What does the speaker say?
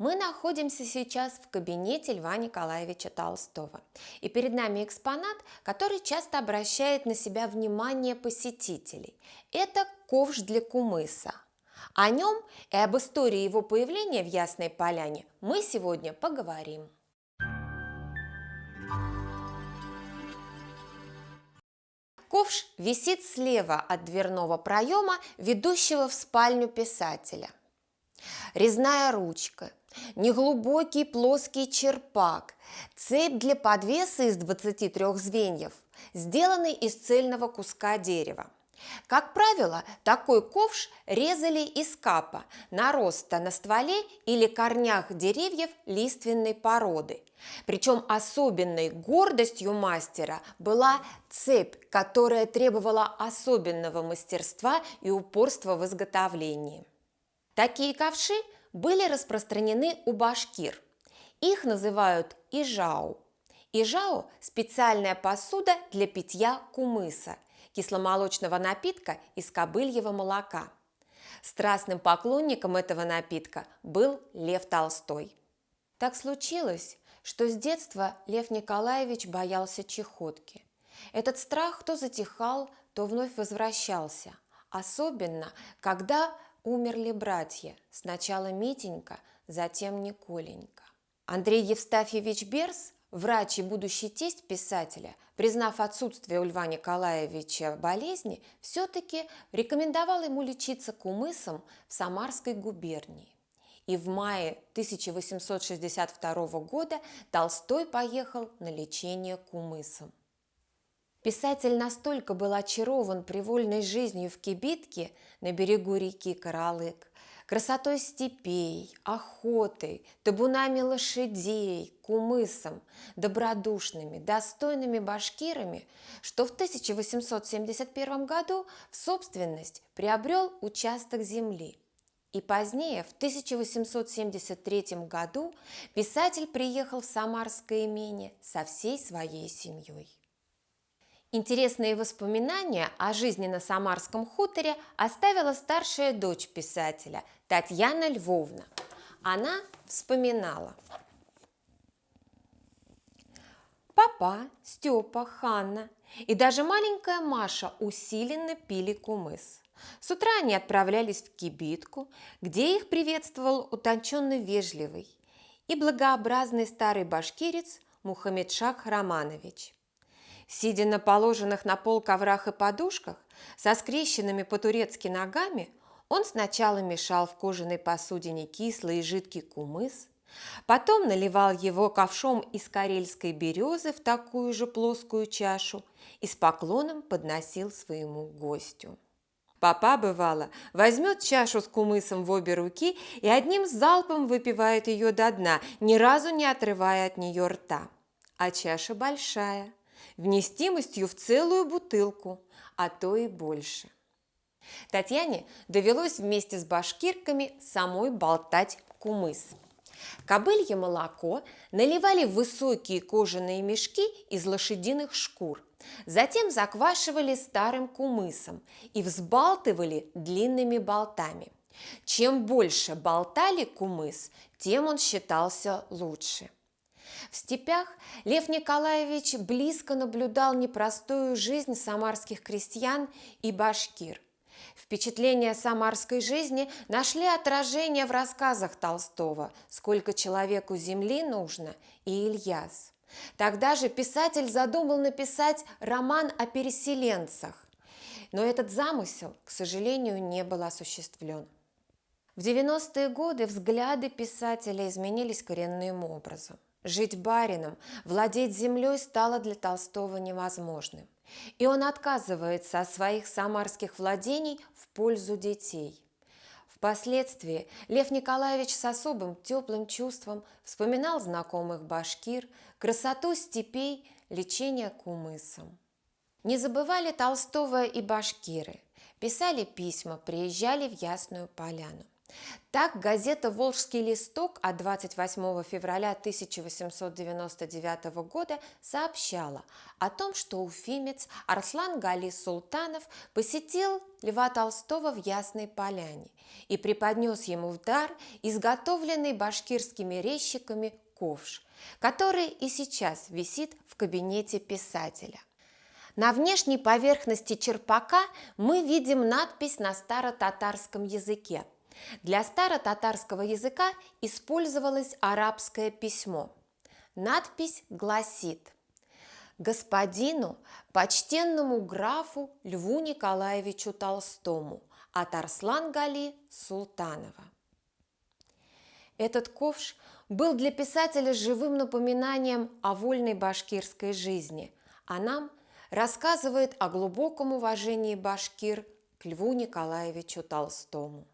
Мы находимся сейчас в кабинете Льва Николаевича Толстого. И перед нами экспонат, который часто обращает на себя внимание посетителей. Это ковш для кумыса. О нем и об истории его появления в Ясной Поляне мы сегодня поговорим. Ковш висит слева от дверного проема, ведущего в спальню писателя. Резная ручка, неглубокий плоский черпак, цепь для подвеса из 23 звеньев, сделанный из цельного куска дерева. Как правило, такой ковш резали из капа, нароста на стволе или корнях деревьев лиственной породы. Причем особенной гордостью мастера была цепь, которая требовала особенного мастерства и упорства в изготовлении. Такие ковши были распространены у башкир. Их называют ижау. Ижау – специальная посуда для питья кумыса, кисломолочного напитка из кобыльего молока. Страстным поклонником этого напитка был Лев Толстой. Так случилось, что с детства Лев Николаевич боялся чахотки. Этот страх то затихал, то вновь возвращался, особенно когда умерли братья, сначала Митенька, затем Николенька. Андрей Евстафьевич Берс, врач и будущий тесть писателя, признав отсутствие у Льва Николаевича болезни, все-таки рекомендовал ему лечиться кумысом в Самарской губернии. И в мае 1862 года Толстой поехал на лечение кумысом. Писатель настолько был очарован привольной жизнью в кибитке на берегу реки Каралык, красотой степей, охотой, табунами лошадей, кумысом, добродушными, достойными башкирами, что в 1871 году в собственность приобрел участок земли. И позднее, в 1873 году, писатель приехал в Самарское имение со всей своей семьей. Интересные воспоминания о жизни на Самарском хуторе оставила старшая дочь писателя Татьяна Львовна. Она вспоминала. Папа, Степа, Ханна и даже маленькая Маша усиленно пили кумыс. С утра они отправлялись в кибитку, где их приветствовал утонченно вежливый и благообразный старый башкирец Мухамедшах Романович. Сидя на положенных на пол коврах и подушках, со скрещенными по-турецки ногами, он сначала мешал в кожаной посудине кислый и жидкий кумыс, потом наливал его ковшом из карельской березы в такую же плоскую чашу и с поклоном подносил своему гостю. Папа, бывало, возьмет чашу с кумысом в обе руки и одним залпом выпивает ее до дна, ни разу не отрывая от нее рта. А чаша большая, вместимостью в целую бутылку, а то и больше. Татьяне довелось вместе с башкирками самой болтать кумыс. Кобылье молоко наливали в высокие кожаные мешки из лошадиных шкур, затем заквашивали старым кумысом и взбалтывали длинными болтами. Чем больше болтали кумыс, тем он считался лучше. В степях Лев Николаевич близко наблюдал непростую жизнь самарских крестьян и башкир. Впечатления самарской жизни нашли отражение в рассказах Толстого «Сколько человеку земли нужно» и «Ильяс». Тогда же писатель задумал написать роман о переселенцах, но этот замысел, к сожалению, не был осуществлен. В 90-е годы взгляды писателя изменились коренным образом. Жить барином, владеть землей стало для Толстого невозможным, и он отказывается от своих самарских владений в пользу детей. Впоследствии Лев Николаевич с особым теплым чувством вспоминал знакомых башкир, красоту степей, лечение кумысом. Не забывали Толстого и башкиры, писали письма, приезжали в Ясную Поляну. Так газета «Волжский листок» от 28 февраля 1899 года сообщала о том, что уфимец Арслан Гали Султанов посетил Льва Толстого в Ясной Поляне и преподнес ему в дар изготовленный башкирскими резчиками ковш, который и сейчас висит в кабинете писателя. На внешней поверхности черпака мы видим надпись на старо-татарском языке. Для старо-татарского языка использовалось арабское письмо. Надпись гласит: «Господину, почтенному графу Льву Николаевичу Толстому от Арслан Гали Султанова». Этот ковш был для писателя живым напоминанием о вольной башкирской жизни, а нам рассказывает о глубоком уважении башкир к Льву Николаевичу Толстому.